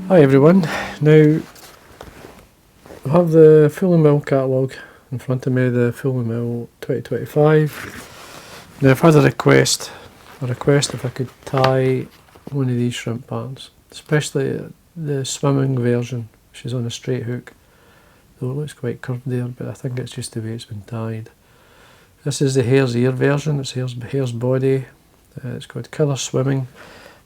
Hi everyone, now I have the Fulling Mill catalogue in front of me, the Fulling Mill 2025. Now I've had a request if I could tie one of these shrimp patterns, especially the swimming version, which is on a straight hook. Though it looks quite curved there, but I think it's just the way it's been tied. This is the hare's ear version, it's hare's body, it's called killer swimming.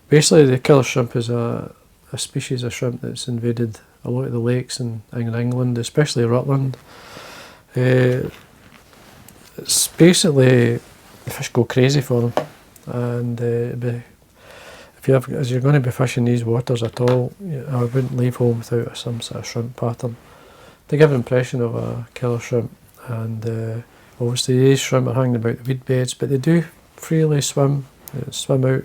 Basically the killer shrimp is a species of shrimp that's invaded a lot of the lakes in England, especially Rutland. It's basically, the fish go crazy for them, and as you're going to be fishing these waters at all, I wouldn't leave home without some sort of shrimp pattern to give an impression of a killer shrimp. And obviously these shrimp are hanging about the weed beds, but they do freely swim out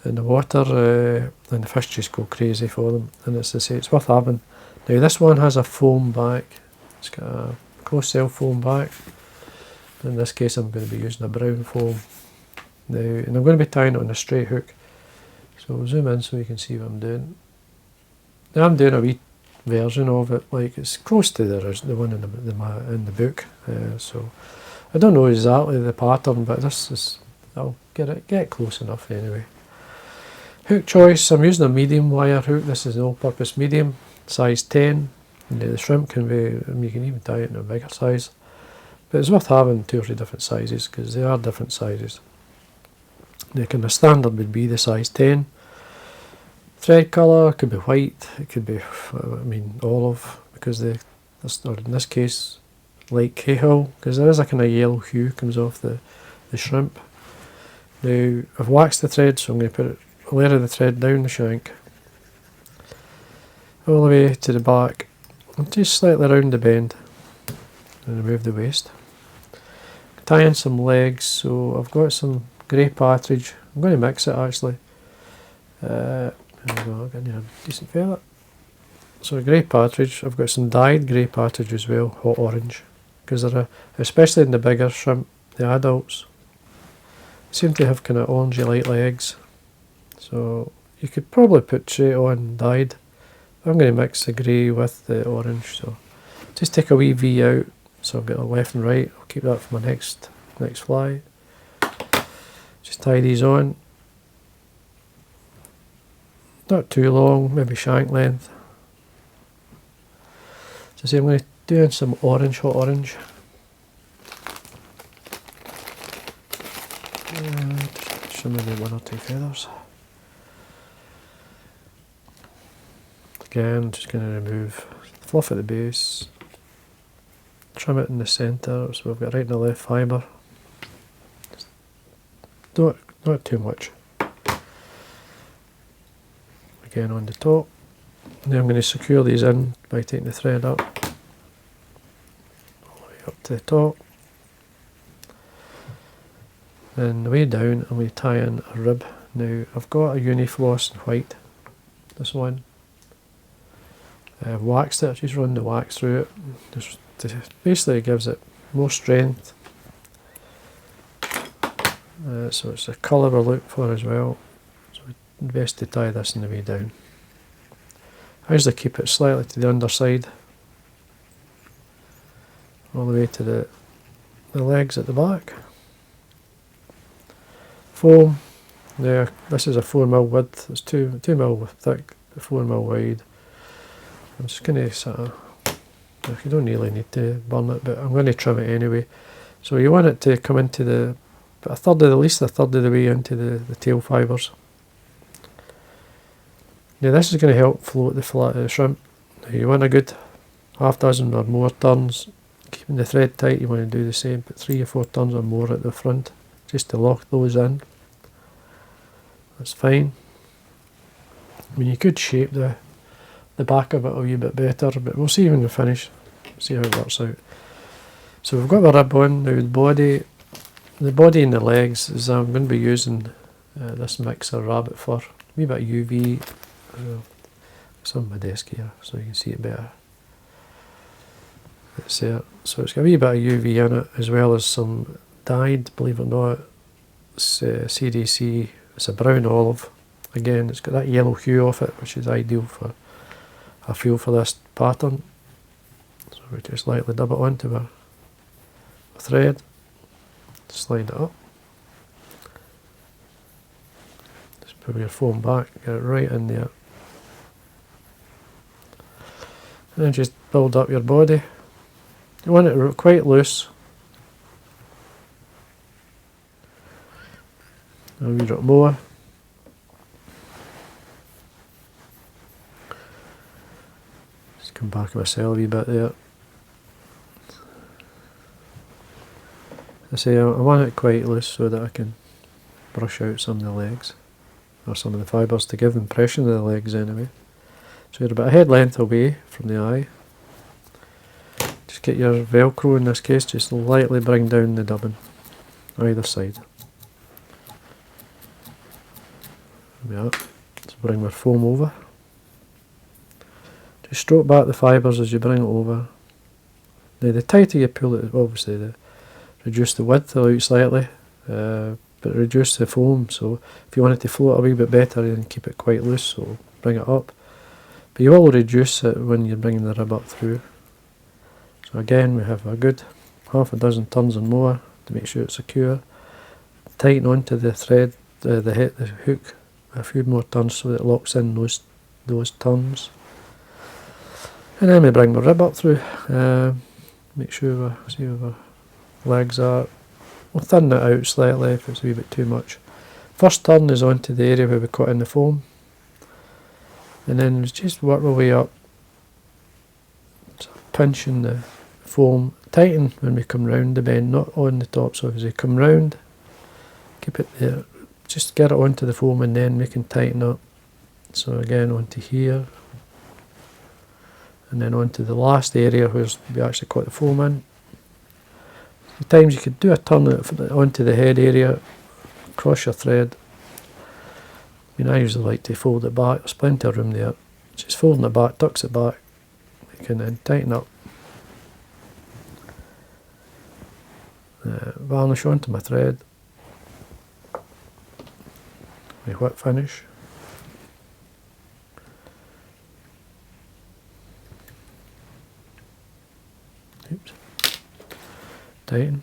in the water, and the fish just go crazy for them, and as I say, it's worth having. Now this one has a foam back, it's got a close-cell foam back. In this case I'm going to be using a brown foam now, and I'm going to be tying it on a straight hook. So I'll zoom in so you can see what I'm doing. Now I'm doing a wee version of it, like it's close to the one in the book, so I don't know exactly the pattern, but I'll get it close enough anyway. Hook choice, I'm using a medium wire hook. This is an all-purpose medium, size 10. And the shrimp can be, you can even tie it in a bigger size. But it's worth having 2 or 3 different sizes, because they are different sizes. The standard would be the size 10. Thread colour could be white, it could be, olive, because in this case, Lt-Cahill, because there is a kind of yellow hue comes off the shrimp. Now, I've waxed the thread, so I'm going to put a layer of the thread down the shank, all the way to the back, and just slightly round the bend, and remove the waste. Tie in some legs, so I've got some grey partridge. I'm going to mix it actually. There we go, getting a decent feather. So grey partridge, I've got some dyed grey partridge as well, hot orange, because especially in the bigger shrimp, the adults seem to have kind of orangey light legs. So you could probably put straight on dyed. I'm going to mix the grey with the orange, so just take a wee V out, so I've got a left and right. I'll keep that for my next fly. Just tie these on. Not too long, maybe shank length. So see, I'm going to do in some orange, hot orange. Just maybe 1 or 2 feathers. Again, just going to remove the fluff at the base, trim it in the centre, so we've got right and the left fibre. Not too much. Again on the top. Now I'm going to secure these in by taking the thread up, all the way up to the top. Then the way down I'm going to tie in a rib. Now I've got a Uni Floss in white, this one. I've waxed it, I've just run the wax through it. Basically it gives it more strength. So it's the colour we're looking for as well. So it's best to tie this on the way down. I usually keep it slightly to the underside, all the way to the legs at the back. Foam. There, this is a 4mm width. It's 2mm thick, 4mm wide. I'm just going to sort of, you don't really need to burn it, but I'm going to trim it anyway. So you want it to come into at least a third of the way into the tail fibres. Now this is going to help float the shrimp. Now you want a good half dozen or more turns, keeping the thread tight. You want to do the same, put 3 or 4 turns or more at the front, just to lock those in. That's fine. I mean, you could shape the back of it a wee bit better, but we'll see when we finish, see how it works out. So we've got the rib on. Now the body and the legs is I'm going to be using this mix of rabbit fur, a wee bit of UV. It's on my desk here so you can see it better. It's there. So it's got a wee bit of UV in it, as well as some dyed, believe it or not, it's CDC, it's a brown olive. Again, it's got that yellow hue off it, which is ideal for, I feel, for this pattern. So we just lightly dab it onto our thread, slide it up, just pull your foam back, get it right in there, and then just build up your body. You want it quite loose, a wee drop more. Just come back to myself a wee bit there. I say I want it quite loose so that I can brush out some of the legs, or some of the fibres, to give the impression of the legs anyway. So you're about a head length away from the eye. Just get your Velcro, in this case, just lightly bring down the dubbing either side. There we are. Let's bring our foam over. Just stroke back the fibres as you bring it over. Now the tighter you pull it, obviously reduce the width out slightly, but reduce the foam, so if you want it to float a wee bit better, then keep it quite loose, so bring it up. But you will reduce it when you're bringing the rib up through. So again, we have a good half a dozen turns and more to make sure it's secure. Tighten onto the thread, the hook, a few more turns so that it locks in those turns. And then we bring the rib up through. Make sure we see where our legs are. We'll thin it out slightly if it's a wee bit too much. First turn is onto the area where we cut in the foam, and then just work our way up, so pinching the foam. Tighten when we come round the bend, not on the top, so as we come round, keep it there, just get it onto the foam, and then we can tighten up. So again onto here, and then onto the last area where we actually cut the foam in. Sometimes you could do a turn onto the head area, cross your thread. I mean, I usually like to fold it back, there's plenty of room there. Just folding it back, tucks it back, you can then tighten up. Varnish onto my thread, my whip finish. Oops. Tighten,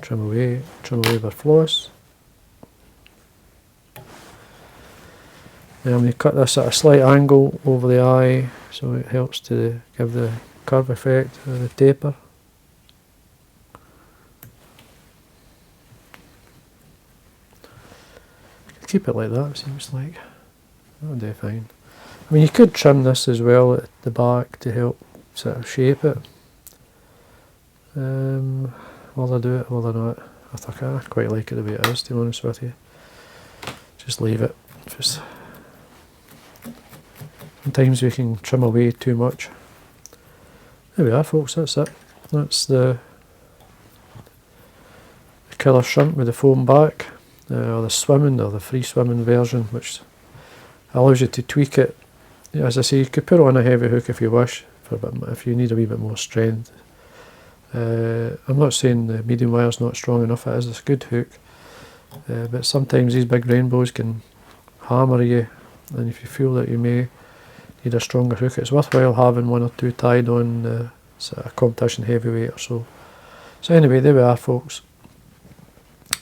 trim away with our floss. Then we cut this at a slight angle over the eye, so it helps to give the curve effect of the taper. Keep it like that, seems like. That'll do fine. I mean, you could trim this as well at the back to help sort of shape it. Will I do it, will I not? I think I quite like it the way it is, to be honest with you. Just leave it. Just sometimes we can trim away too much. There we are, folks, that's it. That's the killer shrimp with the foam back, or the swimming, or the free swimming version, which allows you to tweak it. As I say, you could put it on a heavy hook if you wish, for a bit, if you need a wee bit more strength. I'm not saying the medium wire is not strong enough, it is a good hook, but sometimes these big rainbows can hammer you, and if you feel that you may need a stronger hook, it's worthwhile having one or two tied on sort of competition heavyweight or so. So anyway, there we are, folks.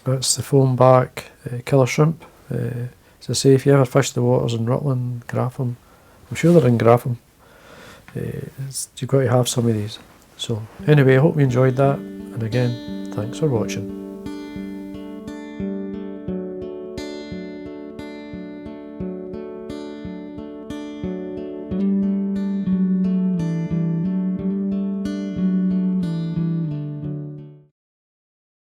That's the foam back killer shrimp. As I say, if you ever fish the waters in Rutland, Grapham, I'm sure they're in Grapham, you've got to have some of these. So anyway, I hope you enjoyed that, and again, thanks for watching.